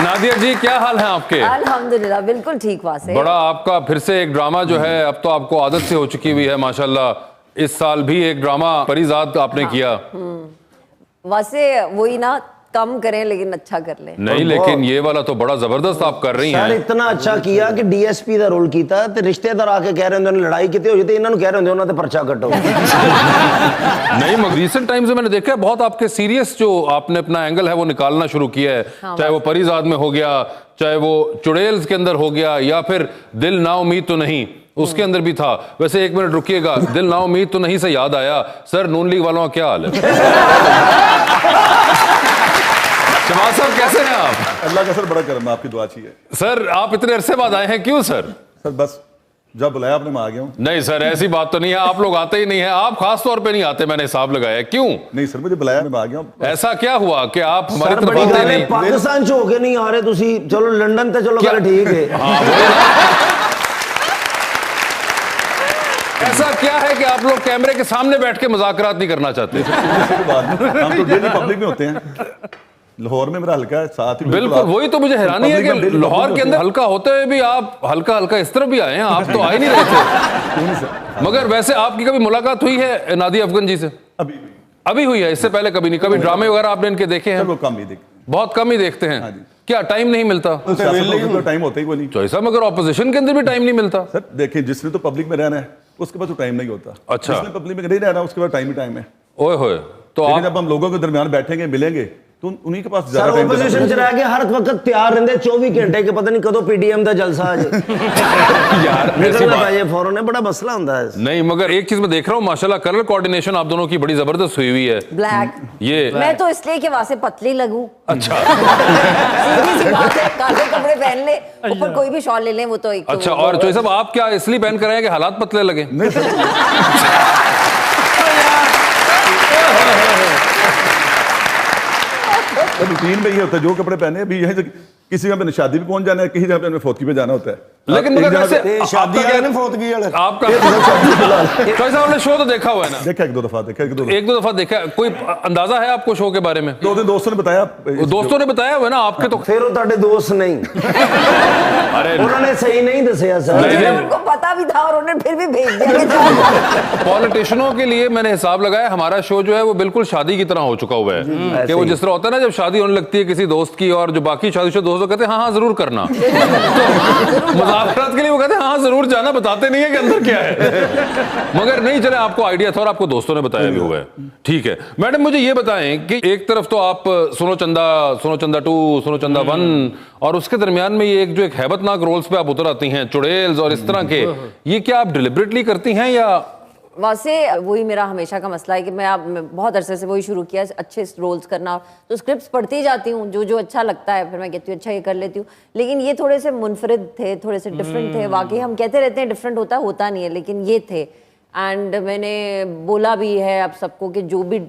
नादिया जी क्या हाल है आपके? अल्हम्दुलिल्लाह बिल्कुल ठीक। वासे बड़ा आपका फिर से एक ड्रामा जो है, अब तो आपको आदत से हो चुकी हुई है माशाल्लाह। इस साल भी एक ड्रामा परिजात आपने किया। वैसे वही ना, कम करें लेकिन अच्छा कर लें। नहीं लेकिन ये वाला तो बड़ा जबरदस्त आप कर रही हैं। सर इतना अच्छा किया कि डीएसपी ਦਾ ਰੋਲ ਕੀਤਾ ਤੇ ਰਿਸ਼ਤੇਦਾਰ ਆ ਕੇ ਕਹਿ ਰਹੇ ਹੁੰਦੇ ਨੇ ਲੜਾਈ ਕਿਤੇ ਹੋਈ ਤੇ ਇਹਨਾਂ ਨੂੰ ਕਹਿ ਰਹੇ ਹੁੰਦੇ ਉਹਨਾਂ ਤੇ ਪਰਚਾ ਕੱਟੋ। नहीं मगर रिसेंट टाइम्स में मैंने देखा है बहुत आपके सीरियस जो आपने अपना एंगल है वो निकालना शुरू किया है। चाहे वो परिजात में हो गया, चाहे वो चुड़ैल्स के अंदर हो गया, या फिर दिल ना उम्मीद तो नहीं उसके अंदर भी था। वैसे एक मिनट रुकिएगा, दिल ना उम्मीद तो नहीं से याद आया, सर नून लीग वालों का क्या हाल है? शमाल साहब कैसे हैं आप? अल्लाह का सर बड़ा करम है, आपकी दुआ चाहिए। सर आप इतने अरसे बाद आए हैं, क्यों सर? सर बस जब बुलाया आपने मैं आ गया हूँ। नहीं सर ऐसी बात तो नहीं है, आप लोग आते ही नहीं है, आप खास तौर पे नहीं आते, मैंने हिसाब लगाया। क्यों? नहीं सर मुझे बुलाया मैं आ गया हूँ। ऐसा क्या हुआ कि आप हमारी तरफ बड़ी आते गल है, नहीं? पाकिस्तान ਚ ਹੋ ਕੇ ਨਹੀਂ ਆ ਰਹੇ ਤੁਸੀਂ, ਚਲੋ ਲੰਡਨ ਤੇ ਚਲੋ ਗੱਲ ਠੀਕ है। ऐसा क्या है कि आप लोग कैमरे के सामने बैठ के मुज़ाकरात नहीं करना चाहते? हम तो डेली पब्लिक में होते हैं। लाहौर में मेरा हल्का है, साथ ही बिल्कुल वही तो मुझे हैरानी है कि लाहौर के अंदर हल्का होते हुए भी आप हल्का हल्का इस तरफ भी आए हैं, आप तो आ ही नहीं रहे थे। मगर वैसे आपकी कभी मुलाकात हुई है नादिया अफगन जी से? अभी हुई है, इससे पहले कभी नहीं? कभी ड्रामे वगैरह आपने इनके देखे हैं? वो कम ही देखते, बहुत कम ही देखते हैं। क्या टाइम नहीं मिलता? टाइम होता ही कोई नहीं। चॉइस मगर ऑपोजिशन के अंदर भी टाइम नहीं मिलता। सर देखिए जिसने तो पब्लिक में रहना है उसके पास तो टाइम नहीं होता। अच्छा। जिसने पब्लिक में नहीं रहना उसके पास टाइम ही टाइम है। ओए होए, तो आप जब हम लोगों के दरमियान बैठेंगे मिलेंगे तो उन्हीं के पास सर ज्यादा टाइम ओपोजिशन ਚ ਰਹਿ ਕੇ हर वक्त तैयार रहंदे 24 घंटे के, पता नहीं कदों पीडीएम ਦਾ ਜਲਸਾ ਆ ਜੇ। यार ऐसी निकलना बात चाहिए फौरन, बड़ा मसला होता है। नहीं, मगर एक चीज मैं देख रहा हूँ माशाल्लाह कलर कोऑर्डिनेशन आप दोनों की बड़ी जबरदस्त हुई हुई है। ब्लैक ये मैं तो इसलिए कि वहां से पतली लगूं। अच्छा सीधी सी बात है, काले कपड़े पहन ले, ऊपर कोई भी शॉल ले लें, वो तो एक अच्छा। और चोई साहब आप क्या इसलिए पहन कर आए हैं कि हालात पतले लगे? रूटीन में ये होता है जो कपड़े पहने अभी यहीं से किसी जगह पे शादी भी पहुंच जाना है, किसी जगह पे फौतगी पे जाना होता है। लेकिन मगर वैसे शादी वाले ने फौतगी वाले आपका चोई साहब ने शो तो देखा हुआ है ना? देखा एक दो दफा देखा। कोई अंदाजा है आपको शो के बारे में? दो दिन दोस्तों ने बताया। दोस्तों ने बताया हुआ है ना आपके तो? फिर वो ਤੁਹਾਡੇ दोस्त नहीं, अरे उन्होंने सही नहीं दसिया सर। उनको पता भी था और उन्होंने फिर भी भेज दिया। पॉलिटिशियनों के लिए मैंने हिसाब लगाया, हमारा शो जो है वो बिल्कुल शादी की तरह हो चुका हुआ है। कि वो जिस तरह होता है ना जब शादी होने लगती है किसी दोस्त की और जो बाकी शादीशुदा दोस्त कहते हैं हाँ हाँ जरूर करना, मुज़ाकरात के लिए वो कहते हैं हाँ जरूर जाना, बताते नहीं है कि अंदर क्या है। मगर नहीं चले आपको आइडिया था और आपको दोस्तों ने बताया भी हुआ है। ठीक है मैडम, मुझे ये बताएं कि एक तरफ तो आप सुनो चंदा 2, सुनो चंदा 1 और उसके दरमियान में ये एक जो एक हैबतनाक रोल्स पे आप उतर आती हैं, चुड़ैल्स और इस तरह के, ये क्या आप डिलिबरेटली करती हैं या? वैसे वही मेरा हमेशा का मसला है कि मैं बहुत अरसे से वही शुरू किया, अच्छे रोल्स करना। तो स्क्रिप्ट्स पढ़ती जाती हूँ, जो अच्छा लगता है फिर मैं कहती हूँ अच्छा ये कर लेती हूँ। लेकिन ये थोड़े से मुनफरिद थे, थोड़े से डिफरेंट थे। वाकई हम कहते रहते हैं डिफरेंट होता नहीं है, लेकिन ये थे। एंड मैंने बोला भी है अब सबको कि जो भी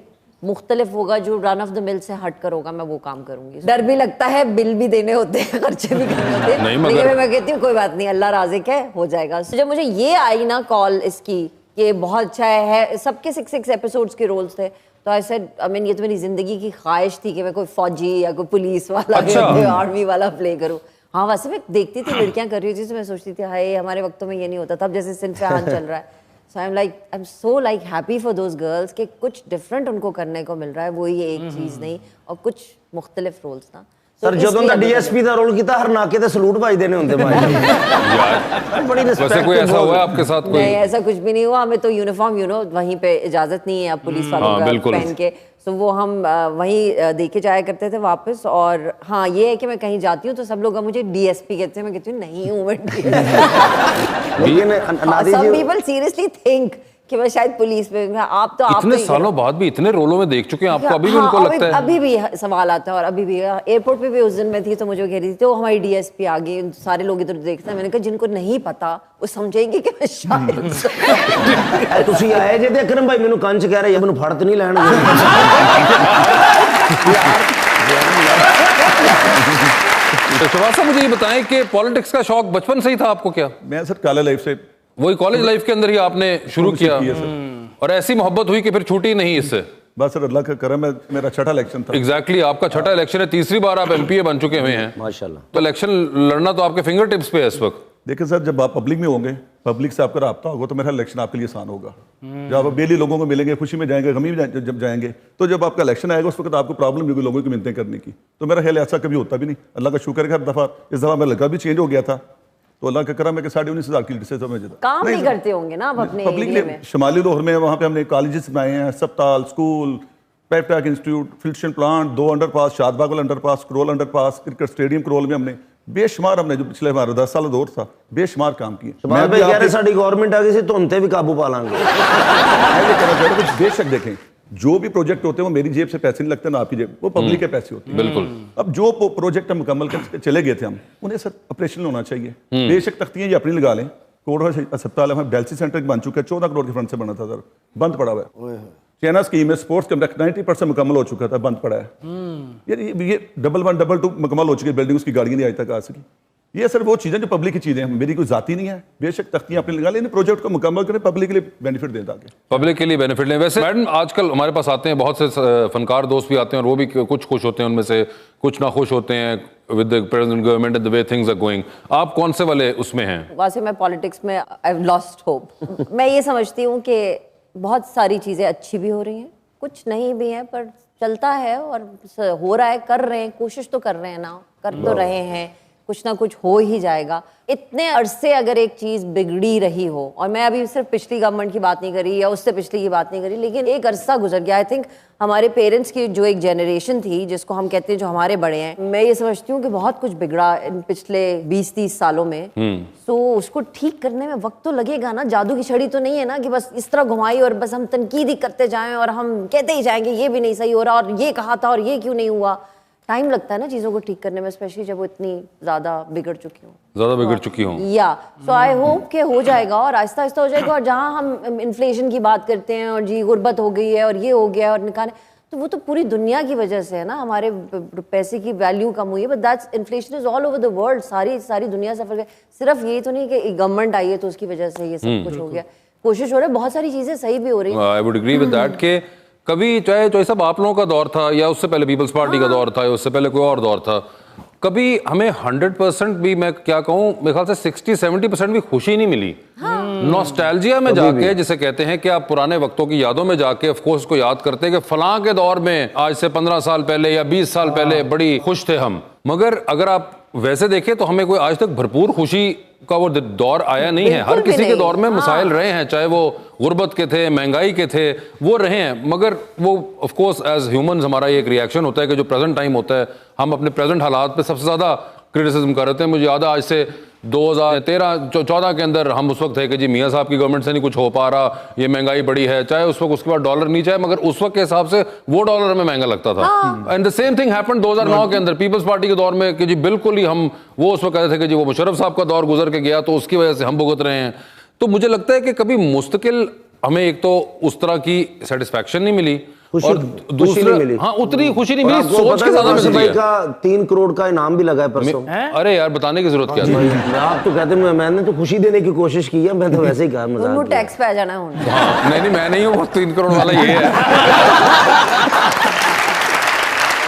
मुख्तलिफ होगा, जो रन ऑफ द मिल से हट कर होगा, मैं वो काम करूंगी। डर भी लगता है, बिल भी देने होते हैं, खर्चे भी करने होते हैं, लेकिन मैं कहती हूँ कोई बात नहीं, अल्लाह राज़िक है, हो जाएगा। तो जब मुझे ये आई ना कॉल इसकी कि बहुत अच्छा है, सबके 6 एपिसोड्स के रोल्स थे, तो आई सेड आई मीन ये तो मेरी जिंदगी की ख्वाहिश थी कि मैं कोई फौजी या कोई पुलिस वाला या आर्मी वाला प्ले करूँ। हाँ वैसे मैं देखती थी लड़कियां कर रही होती थी, मैं सोचती थी हाय हमारे वक्तों में ये नहीं होता था, अब जैसे सिंफान चल रहा है। So I am so happy for those girls कि कुछ डिफरेंट उनको करने को मिल रहा है, वही एक चीज़ नहीं और कुछ मुख्तलिफ रोल्स ना। सर ਜਦੋਂ ਦਾ ਡੀਐਸਪੀ ਦਾ ਰੋਲ ਕੀਤਾ हर नाके ਤੇ सलूट भाई ने होंगे भाई। बड़ी रिस्पेक्ट। वैसे कोई ऐसा हुआ आपके साथ? कोई नहीं ऐसा कुछ भी नहीं हुआ, हमें तो यूनिफॉर्म वहीं पे इजाजत नहीं है अब पुलिस वालों का पहन के, तो वो हम वहीं देखे जाया करते थे वापस। और हाँ ये है कि मैं कहीं जाती हूँ तो सब लोग मुझे डीएसपी कहते हैं, मैं कहती हूँ नहीं हूँ मैं DSP. Some people seriously think कि मैं शायद पुलिस में। आप तो इतने सालों बाद भी इतने रोलों में देख चुके हैं, आपको अभी भी उनको लगता है? अभी भी सवाल आता है और अभी भी एयरपोर्ट पे भी उस दिन में थी तो मुझे कह रही थी तो हमारी डीएसपी आ गई, सारे लोग इधर देखते हैं। मैंने कहा जिनको नहीं पता वो समझेंगे कि मैं शायद ਤੁਸੀਂ ਆਏ ਜੇ ਤੇ ਅਕਰਮ ਭਾਈ ਮੈਨੂੰ ਕੰਨ ਚ ਕਹਿ ਰਹੇ ਮੈਨੂੰ ਫੜ ਤੇ ਨਹੀਂ ਲੈਣਗੇ। तो शबाज साहब मुझे ये बताएं कि पॉलिटिक्स का शौक बचपन से ही था आपको क्या? मैं सर कॉलेज लाइफ से, वही कॉलेज लाइफ के अंदर ही आपने शुरू किया और ऐसी मोहब्बत हुई कि फिर छूटी नहीं इससे? बस सर अल्लाह का करम है, मेरा छठा इलेक्शन था। एग्जैक्टली आपका छठा इलेक्शन है, तीसरी बार आप एमपीए बन चुके हुए हैं माशाल्लाह। तो इलेक्शन लड़ना तो आपके फिंगर टिप्स पे है इस वक्त। देखिए सर, जब आप पब्लिक में होंगे, पब्लिक से आपका राब्ता होगा, तो मेरा इलेक्शन आपके लिए आसान होगा। जब आप डेली लोगों को मिलेंगे, खुशी में जाएंगे, गमी में जब जाएंगे, तो जब आपका इलेक्शन आएगा उस वक्त आपको प्रॉब्लम होगी लोगों की मिन्नतें करने की। तो मेरा ख्याल ऐसा कभी होता भी नहीं, अल्लाह का शुक्र है। हर दफ़ा इस दफ़ा मेरा लड़का भी चेंज हो गया था, तो अल्लाह का करम है कि 19,500 की लीड से समझ काम भी करते होंगे ना आप अपने पब्लिक एरिया में। शुमाली लाहौर में वहाँ पे हमने कॉलेजेस बनाए हैं, अस्पताल, स्कूल, पेपटैक institute, filtration plant, 2 underpass, Shadbagh वाला underpass, Karol underpass, cricket stadium Karol में हमने बेशुमार, हमने जो पिछले हमारा 10 साल दौर था, बेशुमार काम किए। मैं भी कह रहे साड़ी गवर्नमेंट आ गई सी तो उनते भी काबू पा लांगे। बेशक देखें, जो भी प्रोजेक्ट होते हैं वो मेरी जेब से पैसे नहीं लगते ना आपकी जेब, वो पब्लिक के पैसे होते हैं। बिल्कुल। अब जो प्रोजेक्ट हम मुकम्मल करके चले गए थे हम, उन्हें सर ऑपरेशनल होना चाहिए। बेशक तख्तियां ये अपनी लगा लें, कोड अस्पताल हमारे डायलिसिस सेंटर बन चुका है, 14 करोड़ के फंड से बना था सर, बंद पड़ा हुआ है। चैना स्कीम है, स्पोर्ट्स कम्प्लेक्स 90% मुकम्मल हो चुका था, बंद पड़ा है। ये डबल 1 डबल 2 मुकम्मल हो चुकी है बिल्डिंग, उसकी गाड़ियां नहीं आज तक आ सकी। ये सर वो चीजें जो पब्लिक की चीजें हैं, मेरी कोई जाती नहीं है। बेशक तख्तियां अपनी लगा लें, प्रोजेक्ट को मुकम्मल करें, पब्लिक के लिए बेनिफिट दें ताकि पब्लिक के लिए बेनिफिट लें। वैसे मैडम आजकल हमारे पास आते हैं बहुत से फनकार दोस्त भी आते हैं और वो भी कुछ खुश होते हैं, उनमें से कुछ ना खुश होते हैं with the present government and the way things are going. आप कौन से वाले उसमें हैं? वैसे मैं पॉलिटिक्स में आई हैव लॉस्ट होप। मैं ये समझती हूँ कि बहुत सारी चीज़ें अच्छी भी हो रही हैं, कुछ नहीं भी हैं, पर चलता है और हो रहा है, कर रहे हैं, कोशिश तो कर रहे हैं ना, कर तो रहे हैं, कुछ ना कुछ हो ही जाएगा। इतने अरसे अगर एक चीज़ बिगड़ी रही हो, और मैं अभी सिर्फ पिछली गवर्नमेंट की बात नहीं करी या उससे पिछली की बात नहीं करी, लेकिन एक अरसा गुजर गया। आई थिंक हमारे पेरेंट्स की जो एक जनरेशन थी, जिसको हम कहते हैं जो हमारे बड़े हैं, मैं ये समझती हूँ कि बहुत कुछ बिगड़ा इन पिछले 20-30 सालों में। सो उसको ठीक करने में वक्त तो लगेगा ना, जादू की छड़ी तो नहीं है ना कि बस इस तरह घुमाई और बस हम तनकीद ही करते जाएं और हम कहते ही जाएंगे ये भी नहीं सही हो रहा और ये कहा था और ये क्यों नहीं हुआ। टाइम लगता है ना चीज़ों को ठीक करने में, स्पेशली जब वो इतनी ज़्यादा बिगड़ चुकी हो। या सो आई होप कि हो जाएगा और आहिस्ता आहिस्ता हो जाएगा। और जहाँ हम इन्फ्लेशन की बात करते हैं और जी गुर्बत हो गई है और ये हो गया और निकाले, तो वो तो पूरी दुनिया की वजह से है ना, हमारे पैसे की वैल्यू कम हुई है। But that's inflation is all over the world, सारी दुनिया सफर गई। सिर्फ ये तो नहीं कि गवर्नमेंट आई है तो उसकी वजह से ये सब कुछ हो गया। कोशिश हो रही है, बहुत सारी चीज़ें सही भी हो रही है। I would agree with that कि कभी चाहे सब आप लोगों का दौर था या उससे पहले पीपल्स पार्टी का दौर था या उससे पहले कोई और दौर था, कभी हमें 100% भी, मैं क्या कहूँ, मेरे ख्याल से 60-70% भी खुशी नहीं मिली। नॉस्टैल्जिया में जाके, जिसे कहते हैं कि आप पुराने वक्तों की यादों में जाके ऑफ कोर्स को याद करते हैं कि फलां के दौर में आज से 15 साल पहले या 20 साल पहले बड़ी खुश थे हम। मगर अगर आप वैसे देखें तो हमें कोई आज तक भरपूर खुशी का वो दौर आया नहीं है। हर किसी के दौर में मसाइल रहे हैं, चाहे वो गुर्बत के थे, महंगाई के थे, वो रहे हैं। मगर वो ऑफ कोर्स एज ह्यूमंस हमारा ये एक रिएक्शन होता है कि जो प्रेजेंट टाइम होता है, हम अपने प्रेजेंट हालात पे सबसे ज़्यादा क्रिटिसिज्म कर रहे थे। मुझे याद है आज से 2013-14 के अंदर हम उस वक्त थे कि जी मियाँ साहब की गवर्नमेंट से नहीं कुछ हो पा रहा, ये महंगाई बढ़ी है, चाहे उस वक्त उसके बाद डॉलर नीचे है, मगर उस वक्त के हिसाब से वो डॉलर हमें महंगा लगता था। And the same thing happened 2009 के अंदर पीपल्स पार्टी के दौर में कि जी बिल्कुल ही हम वो उस वक्त कहते थे कि जी वो मुशर्रफ साहब का दौर गुजर के गया तो उसकी वजह से हम भुगत रहे हैं। तो मुझे लगता है कि कभी मुस्तकिल हमें एक तो उस तरह की सेटिस्फैक्शन नहीं मिली और दूसरा हाँ उतनी खुशी नहीं मिली, सोच के ज्यादा मिलती है। का 3 करोड़ का इनाम भी लगा है परसों। अरे यार बताने की जरूरत क्या है? आप तो कहते हैं मैंने तो खुशी देने की कोशिश की है, मैं तो वैसे ही कहा मजाक। टैक्स पे आ जाना है। नहीं मैं नहीं हूँ, 3 करोड़ वाला ये है।